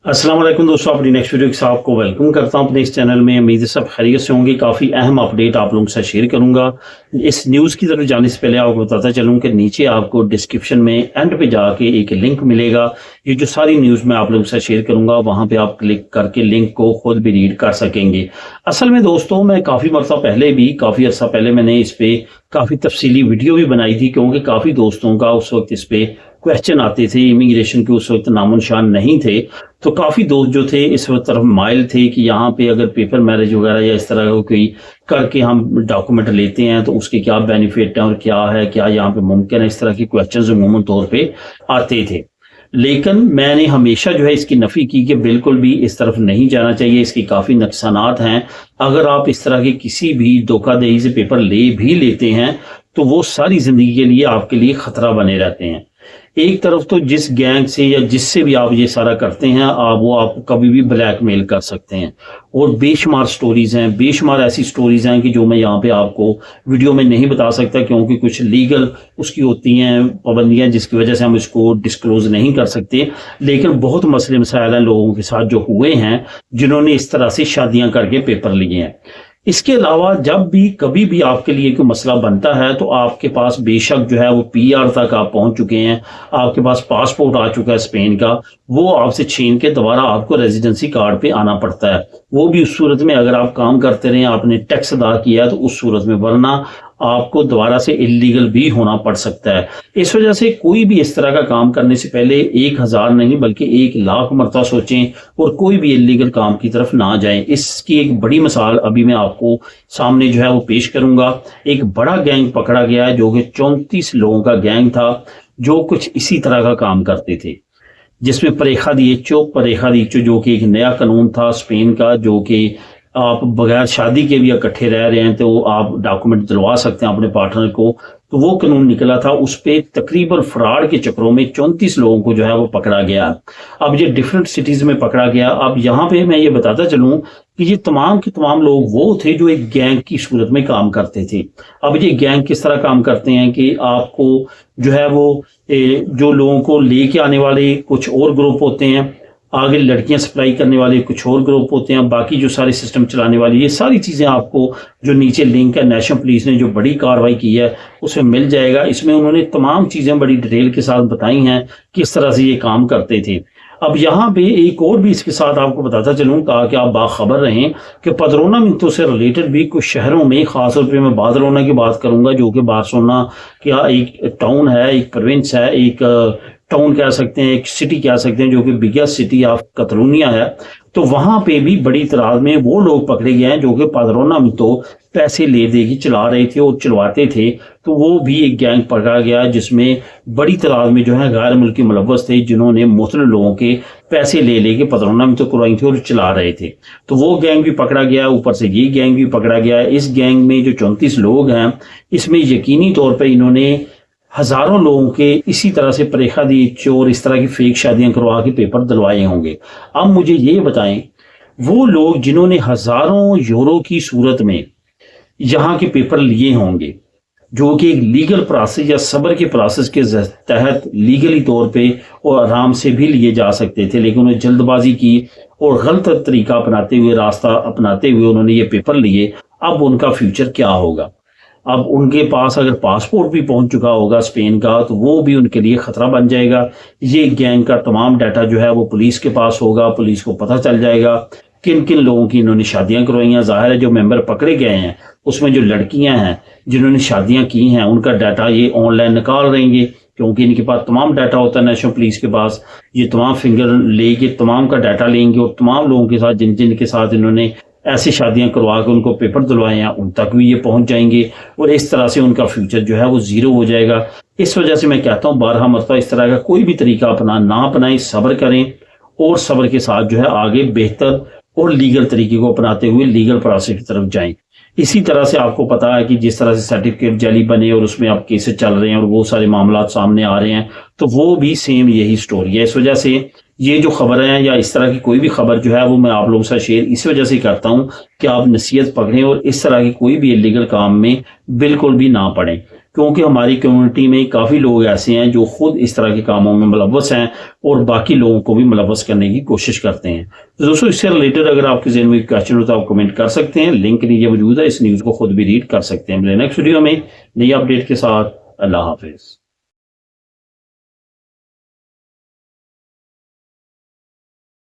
अस्सलाम वालेकुम दोस्तों, अपनी नेक्स्ट वीडियो के साथ आपको वेलकम करता हूं अपने इस चैनल में। उम्मीद है सब खैरियत से होंगे। काफ़ी अहम अपडेट आप लोगों के साथ शेयर करूंगा। इस न्यूज़ की तरफ जाने से पहले आपको बताता चलूं कि नीचे आपको डिस्क्रिप्शन में एंड पे जाके एक लिंक मिलेगा। ये जो सारी न्यूज़ मैं आप लोगों के साथ शेयर करूंगा वहां पे आप क्लिक करके लिंक को खुद भी रीड कर सकेंगे। असल में दोस्तों, मैं काफ़ी मरतबा पहले भी काफ़ी अर्सा पहले मैंने इस पे काफ़ी तफसीली वीडियो भी बनाई थी, क्योंकि काफ़ी दोस्तों का उस वक्त इस पे क्वेश्चन आते थे। इमिग्रेशन के उस वक्त नामो निशान नहीं थे, तो काफ़ी दोस्त जो थे इस तरफ माइल थे कि यहाँ पे अगर पेपर मैरिज वगैरह या इस तरह का कोई करके हम डॉक्यूमेंट लेते हैं तो उसके क्या बेनिफिट है और क्या यहाँ पे मुमकिन है। इस तरह के क्वेश्चन अमूमन तौर पे आते थे, लेकिन मैंने हमेशा जो है इसकी नफ़ी की कि बिल्कुल भी इस तरफ नहीं जाना चाहिए। इसकी काफ़ी नुकसानात हैं। अगर आप इस तरह के किसी भी धोखाधड़ी से पेपर ले भी लेते हैं तो वो सारी ज़िंदगी के लिए आपके लिए ख़तरा बने रहते हैं। एक तरफ तो जिस गैंग से या जिससे भी आप ये सारा करते हैं आप कभी भी ब्लैकमेल कर सकते हैं। और बेशुमार स्टोरीज हैं, बेशुमार ऐसी स्टोरीज हैं कि जो मैं यहाँ पे आपको वीडियो में नहीं बता सकता, क्योंकि कुछ लीगल उसकी होती हैं पाबंदियां जिसकी वजह से हम इसको डिस्क्लोज नहीं कर सकते। लेकिन बहुत मसले मसाइल हैं लोगों के साथ जो हुए हैं जिन्होंने इस तरह से शादियां करके पेपर लिए हैं। इसके अलावा जब भी कभी भी आपके लिए कोई मसला बनता है तो आपके पास बेशक जो है वो पीआर तक आप पहुंच चुके हैं, आपके पास पासपोर्ट आ चुका है स्पेन का, वो आपसे छीन के दोबारा आपको रेजिडेंसी कार्ड पे आना पड़ता है। वो भी उस सूरत में अगर आप काम करते रहे, आपने टैक्स अदा किया है तो उस सूरत में, वरना आपको दोबारा से इलीगल भी होना पड़ सकता है। इस वजह से कोई भी इस तरह का काम करने से पहले 1000 नहीं बल्कि 1,00,000 मरतबा सोचें और कोई भी इलीगल काम की तरफ ना जाएं। इसकी एक बड़ी मिसाल अभी मैं आपको सामने जो है वो पेश करूंगा। एक बड़ा गैंग पकड़ा गया है जो कि 34 लोगों का गैंग था जो कुछ इसी तरह का काम करते थे, जिसमें परेखा दिएचो जो कि एक नया कानून था स्पेन का, जो कि आप बगैर शादी के भी इकट्ठे रह रहे हैं तो आप डॉक्यूमेंट दिलवा सकते हैं अपने पार्टनर को। तो वो कानून निकला था, उस पे तकरीबन फ्रॉड के चक्रों में 34 लोगों को जो है वो पकड़ा गया। अब ये डिफरेंट सिटीज में पकड़ा गया। अब यहाँ पे मैं ये बताता चलूं कि ये तमाम के तमाम लोग वो थे जो एक गैंग की सूरत में काम करते थे। अब ये गैंग किस तरह काम करते हैं कि आपको जो है वो जो लोगों को लेके आने वाले कुछ और ग्रुप होते हैं, आगे लड़कियां सप्लाई करने वाले कुछ और ग्रुप होते हैं, बाकी जो सारे सिस्टम चलाने वाले, ये सारी चीज़ें आपको जो नीचे लिंक है नेशनल पुलिस ने जो बड़ी कार्रवाई की है उसमें मिल जाएगा। इसमें उन्होंने तमाम चीज़ें बड़ी डिटेल के साथ बताई हैं किस तरह से ये काम करते थे। अब यहाँ पे एक और भी इसके साथ आपको बताता चलूँ कि आप बाखबर रहें कि पदरोना मिनटों से रिलेटेड भी कुछ शहरों में, खासतौर पे मैं बार्सिलोना की बात करूंगा जो कि बार्सिलोना क्या एक टाउन है, एक प्रोविंस है, एक टाउन कह सकते हैं, एक सिटी कह सकते हैं, जो कि बिगेस्ट सिटी ऑफ कतलोनिया है। तो वहां पे भी बड़ी तादाद में वो लोग पकड़े गए हैं जो कि पदरोना में तो पैसे ले दे के चला रहे थे और चलवाते थे। तो वो भी एक गैंग पकड़ा गया जिसमें बड़ी तादाद में जो है गैर मुल्की मुलव्वस थे, जिन्होंने मुख्तलिफ लोगों के पैसे ले के पदरोना में तो करवाई थी और चला रहे थे। तो वो गैंग भी पकड़ा गया, ऊपर से ये गैंग भी पकड़ा गया। इस गैंग में जो 34 लोग हैं, इसमें यकीनी तौर पर इन्होंने हजारों लोगों के इसी तरह से परेखा दी चोर इस तरह की फेक शादियां करवा के पेपर दिलवाए होंगे। अब मुझे ये बताएं, वो लोग जिन्होंने हजारों यूरो की सूरत में यहाँ के पेपर लिए होंगे, जो कि एक लीगल प्रोसेस या सब्र के प्रोसेस के तहत लीगली तौर पे और आराम से भी लिए जा सकते थे, लेकिन उन्होंने जल्दबाजी की और गलत तरीका अपनाते हुए, रास्ता अपनाते हुए उन्होंने ये पेपर लिए। अब उनका फ्यूचर क्या होगा? अब उनके पास अगर पासपोर्ट भी पहुंच चुका होगा स्पेन का तो वो भी उनके लिए खतरा बन जाएगा। ये गैंग का तमाम डाटा जो है वो पुलिस के पास होगा, पुलिस को पता चल जाएगा किन किन लोगों की इन्होंने शादियां करवाई हैं। जाहिर है जो मेंबर पकड़े गए हैं उसमें जो लड़कियां हैं जिन्होंने शादियां की हैं उनका डाटा ये ऑनलाइन निकाल रहेंगे, क्योंकि इनके पास तमाम डाटा होता है नेशनल पुलिस के पास। ये तमाम फिंगर लेके तमाम का डाटा लेंगे और तमाम लोगों के साथ जिन जिन के साथ इन्होंने ऐसी शादियां करवा के उनको पेपर दिलवाए हैं उन तक भी ये पहुंच जाएंगे और इस तरह से उनका फ्यूचर जो है वो जीरो हो जाएगा। इस वजह से मैं कहता हूँ 12 मरतबा इस तरह का कोई भी तरीका ना अपनाएं, सब्र करें और सब्र के साथ जो है आगे बेहतर और लीगल तरीके को अपनाते हुए लीगल प्रोसेस की तरफ जाएं। इसी तरह से आपको पता है कि जिस तरह से सर्टिफिकेट जाली बने और उसमें आप केसेस चल रहे हैं और वो सारे मामला सामने आ रहे हैं, तो वो भी सेम यही स्टोरी है। इस वजह से یہ جو خبریں ہیں یا اس طرح کی کوئی بھی خبر جو ہے وہ میں آپ لوگوں سے شیئر اس وجہ سے کرتا ہوں کہ آپ نصیحت پکڑیں اور اس طرح کی کوئی بھی الیگل کام میں بالکل بھی نہ پڑیں، کیونکہ ہماری کمیونٹی میں کافی لوگ ایسے ہیں جو خود اس طرح کے کاموں میں ملوث ہیں اور باقی لوگوں کو بھی ملوث کرنے کی کوشش کرتے ہیں۔ تو دوستوں اس سے ریلیٹڈ اگر آپ کے ذہن میں کویشچن ہو تو آپ کمنٹ کر سکتے ہیں، لنک نیچے موجود ہے، اس نیوز کو خود بھی ریڈ کر سکتے ہیں۔ ملیں نیکسٹ ویڈیو میں نئی اپڈیٹ کے ساتھ، اللہ حافظ۔